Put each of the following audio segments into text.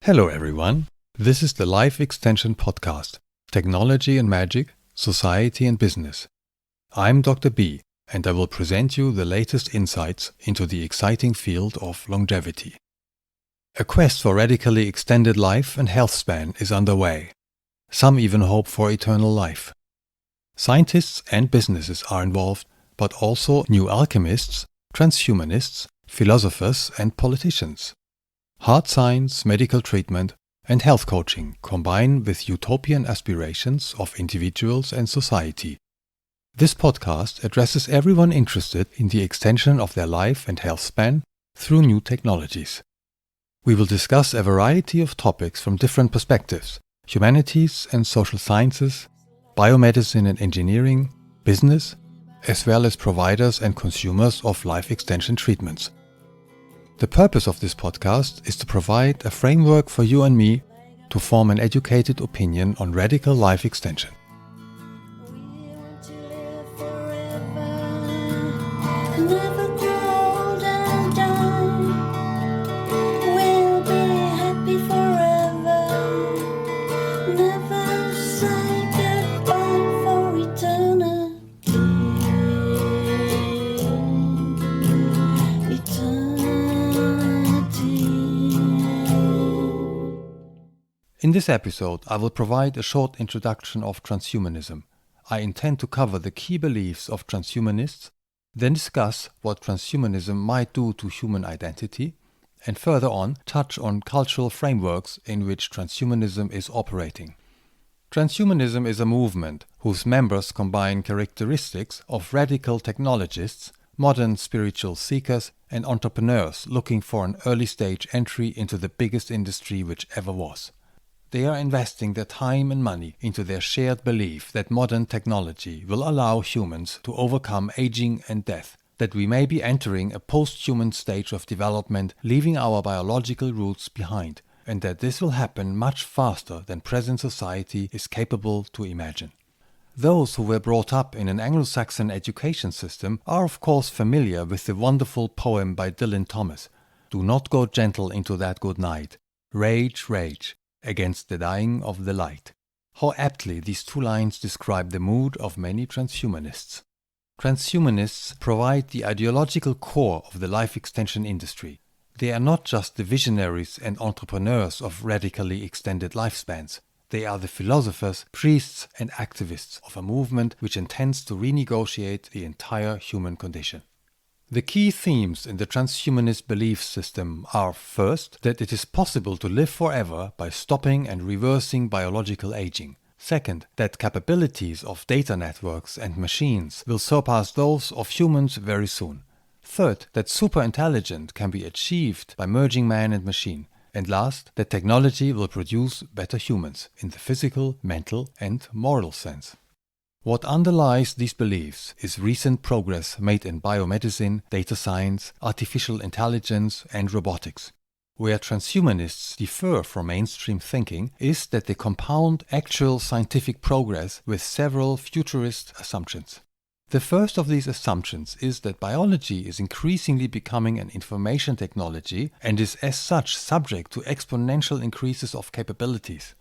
Hello everyone, this is the Life Extension Podcast, Technology and Magic, Society and Business. I'm Dr. B, and I will present you the latest insights into the exciting field of longevity. A quest for radically extended life and health span is underway. Some even hope for eternal life. Scientists and businesses are involved, but also new alchemists, transhumanists, philosophers and politicians. Hard science, medical treatment, and health coaching combine with utopian aspirations of individuals and society. This podcast addresses everyone interested in the extension of their life and health span through new technologies. We will discuss a variety of topics from different perspectives: humanities and social sciences, biomedicine and engineering, business, as well as providers and consumers of life extension treatments. The purpose of this podcast is to provide a framework for you and me to form an educated opinion on radical life extension. In this episode, I will provide a short introduction of transhumanism. I intend to cover the key beliefs of transhumanists, then discuss what transhumanism might do to human identity, and further on touch on cultural frameworks in which transhumanism is operating. Transhumanism is a movement whose members combine characteristics of radical technologists, modern spiritual seekers, and entrepreneurs looking for an early-stage entry into the biggest industry which ever was. They are investing their time and money into their shared belief that modern technology will allow humans to overcome aging and death, that we may be entering a post-human stage of development, leaving our biological roots behind, and that this will happen much faster than present society is capable to imagine. Those who were brought up in an Anglo-Saxon education system are of course familiar with the wonderful poem by Dylan Thomas, "Do not go gentle into that good night. Rage, rage, against the dying of the light." How aptly these two lines describe the mood of many transhumanists. Transhumanists provide the ideological core of the life extension industry. They are not just the visionaries and entrepreneurs of radically extended lifespans. They are the philosophers, priests, and activists of a movement which intends to renegotiate the entire human condition. The key themes in the transhumanist belief system are, first, that it is possible to live forever by stopping and reversing biological aging. Second, that capabilities of data networks and machines will surpass those of humans very soon. Third, that superintelligence can be achieved by merging man and machine. And last, that technology will produce better humans in the physical, mental, and moral sense. What underlies these beliefs is recent progress made in biomedicine, data science, artificial intelligence, and robotics. Where transhumanists differ from mainstream thinking is that they compound actual scientific progress with several futurist assumptions. The first of these assumptions is that biology is increasingly becoming an information technology and is as such subject to exponential increases of capabilities.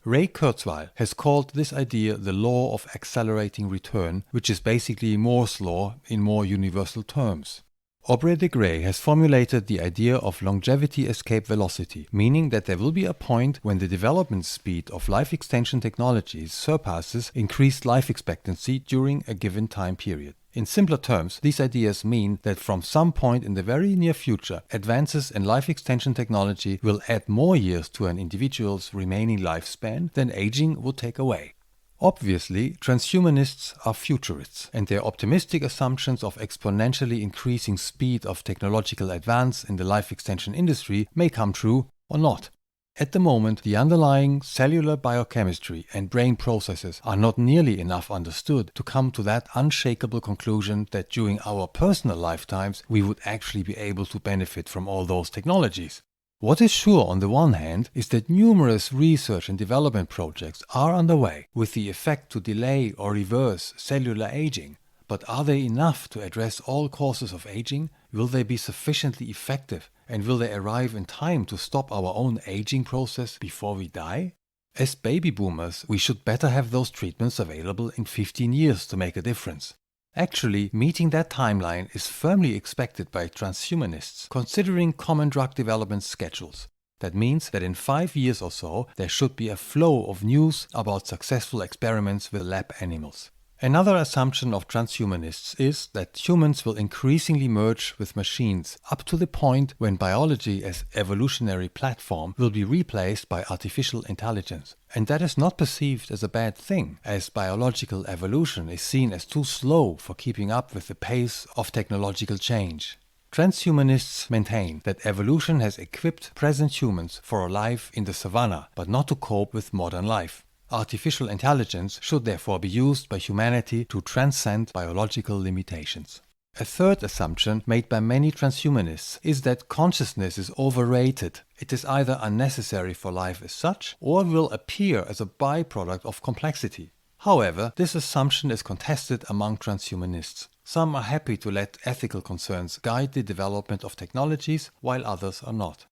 Ray Kurzweil has called this idea the law of accelerating return, which is basically Moore's law in more universal terms. Aubrey de Grey has formulated the idea of longevity escape velocity, meaning that there will be a point when the development speed of life extension technologies surpasses increased life expectancy during a given time period. In simpler terms, these ideas mean that from some point in the very near future, advances in life extension technology will add more years to an individual's remaining lifespan than aging would take away. Obviously, transhumanists are futurists, and their optimistic assumptions of exponentially increasing speed of technological advance in the life extension industry may come true or not. At the moment, the underlying cellular biochemistry and brain processes are not nearly enough understood to come to that unshakable conclusion that during our personal lifetimes we would actually be able to benefit from all those technologies. What is sure on the one hand is that numerous research and development projects are underway with the effect to delay or reverse cellular aging. But are they enough to address all causes of aging? Will they be sufficiently effective? And will they arrive in time to stop our own aging process before we die? As baby boomers, we should better have those treatments available in 15 years to make a difference. Actually, meeting that timeline is firmly expected by transhumanists, considering common drug development schedules. That means that in 5 years or so, there should be a flow of news about successful experiments with lab animals. Another assumption of transhumanists is that humans will increasingly merge with machines up to the point when biology as evolutionary platform will be replaced by artificial intelligence. And that is not perceived as a bad thing, as biological evolution is seen as too slow for keeping up with the pace of technological change. Transhumanists maintain that evolution has equipped present humans for a life in the savannah, but not to cope with modern life. Artificial intelligence should therefore be used by humanity to transcend biological limitations. A third assumption made by many transhumanists is that consciousness is overrated. It is either unnecessary for life as such, or will appear as a byproduct of complexity. However, this assumption is contested among transhumanists. Some are happy to let ethical concerns guide the development of technologies, while others are not.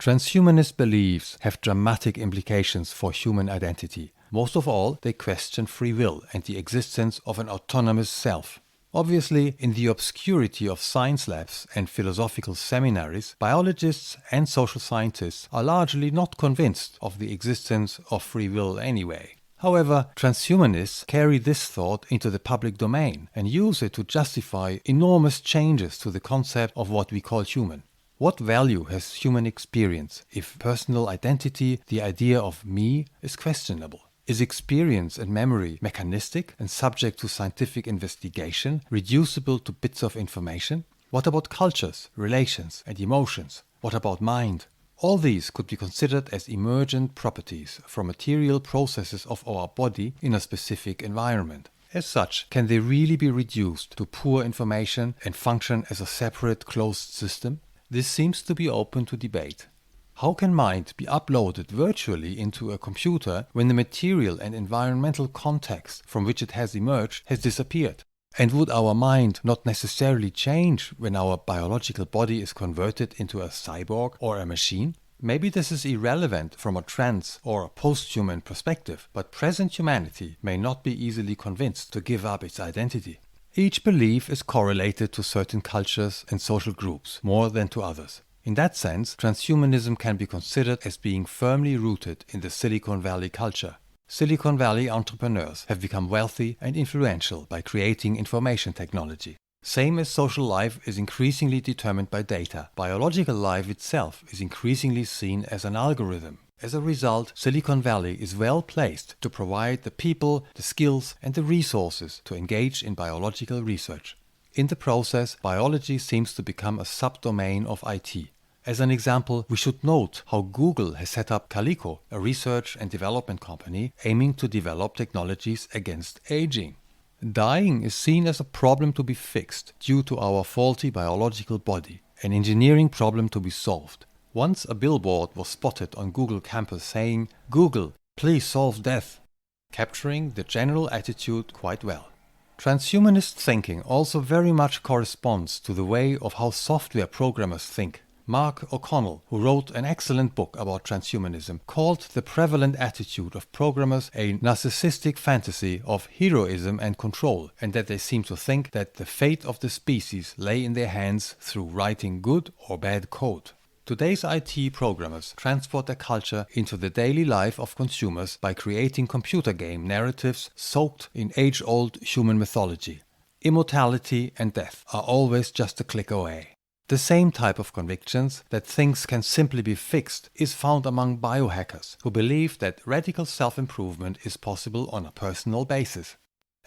Transhumanist beliefs have dramatic implications for human identity. Most of all, they question free will and the existence of an autonomous self. Obviously, in the obscurity of science labs and philosophical seminaries, biologists and social scientists are largely not convinced of the existence of free will anyway. However, transhumanists carry this thought into the public domain and use it to justify enormous changes to the concept of what we call human. What value has human experience if personal identity, the idea of me, is questionable? Is experience and memory mechanistic and subject to scientific investigation, reducible to bits of information? What about cultures, relations, and emotions? What about mind? All these could be considered as emergent properties from material processes of our body in a specific environment. As such, can they really be reduced to poor information and function as a separate closed system? This seems to be open to debate. How can mind be uploaded virtually into a computer when the material and environmental context from which it has emerged has disappeared? And would our mind not necessarily change when our biological body is converted into a cyborg or a machine? Maybe this is irrelevant from a trans or a post-human perspective, but present humanity may not be easily convinced to give up its identity. Each belief is correlated to certain cultures and social groups more than to others. In that sense, transhumanism can be considered as being firmly rooted in the Silicon Valley culture. Silicon Valley entrepreneurs have become wealthy and influential by creating information technology. Same as social life is increasingly determined by data, biological life itself is increasingly seen as an algorithm. As a result, Silicon Valley is well placed to provide the people, the skills, and the resources to engage in biological research. In the process, biology seems to become a subdomain of IT. As an example, we should note how Google has set up Calico, a research and development company aiming to develop technologies against aging. Dying is seen as a problem to be fixed due to our faulty biological body, an engineering problem to be solved. Once a billboard was spotted on Google campus saying, "Google, please solve death," capturing the general attitude quite well. Transhumanist thinking also very much corresponds to the way of how software programmers think. Mark O'Connell, who wrote an excellent book about transhumanism, called the prevalent attitude of programmers a narcissistic fantasy of heroism and control, and that they seem to think that the fate of the species lay in their hands through writing good or bad code. Today's IT programmers transport their culture into the daily life of consumers by creating computer game narratives soaked in age-old human mythology. Immortality and death are always just a click away. The same type of convictions that things can simply be fixed is found among biohackers who believe that radical self-improvement is possible on a personal basis.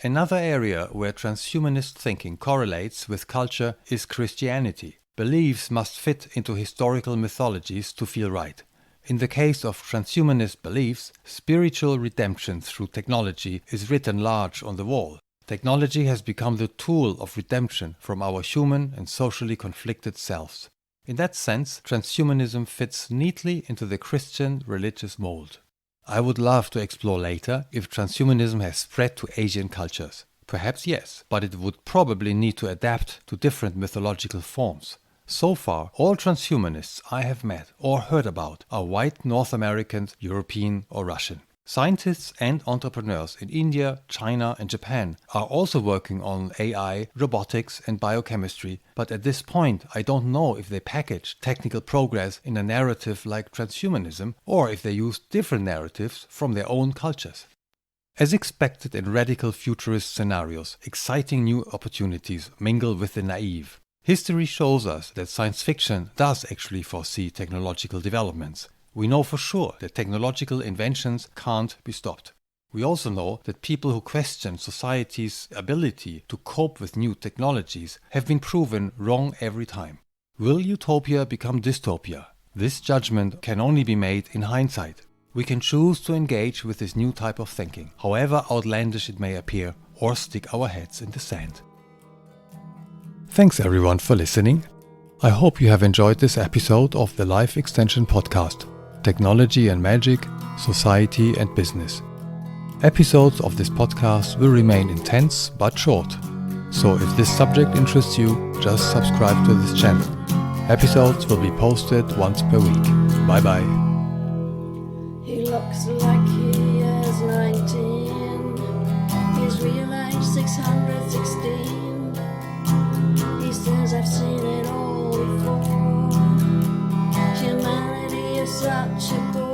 Another area where transhumanist thinking correlates with culture is Christianity. Beliefs must fit into historical mythologies to feel right. In the case of transhumanist beliefs, spiritual redemption through technology is written large on the wall. Technology has become the tool of redemption from our human and socially conflicted selves. In that sense, transhumanism fits neatly into the Christian religious mold. I would love to explore later if transhumanism has spread to Asian cultures. Perhaps yes, but it would probably need to adapt to different mythological forms. So far, all transhumanists I have met or heard about are white North Americans, European or Russian. Scientists and entrepreneurs in India, China and Japan are also working on AI, robotics and biochemistry, but at this point I don't know if they package technical progress in a narrative like transhumanism or if they use different narratives from their own cultures. As expected in radical futurist scenarios, exciting new opportunities mingle with the naive. History shows us that science fiction does actually foresee technological developments. We know for sure that technological inventions can't be stopped. We also know that people who question society's ability to cope with new technologies have been proven wrong every time. Will utopia become dystopia? This judgment can only be made in hindsight. We can choose to engage with this new type of thinking, however outlandish it may appear, or stick our heads in the sand. Thanks everyone for listening. I hope you have enjoyed this episode of the Life Extension Podcast, Technology and Magic, Society and Business. Episodes of this podcast will remain intense but short, so if this subject interests you, just subscribe to this channel. Episodes will be posted once per week. Bye bye. He looks like he is 19. His real age 616. He says I've seen it all before. Humanity is such a bore.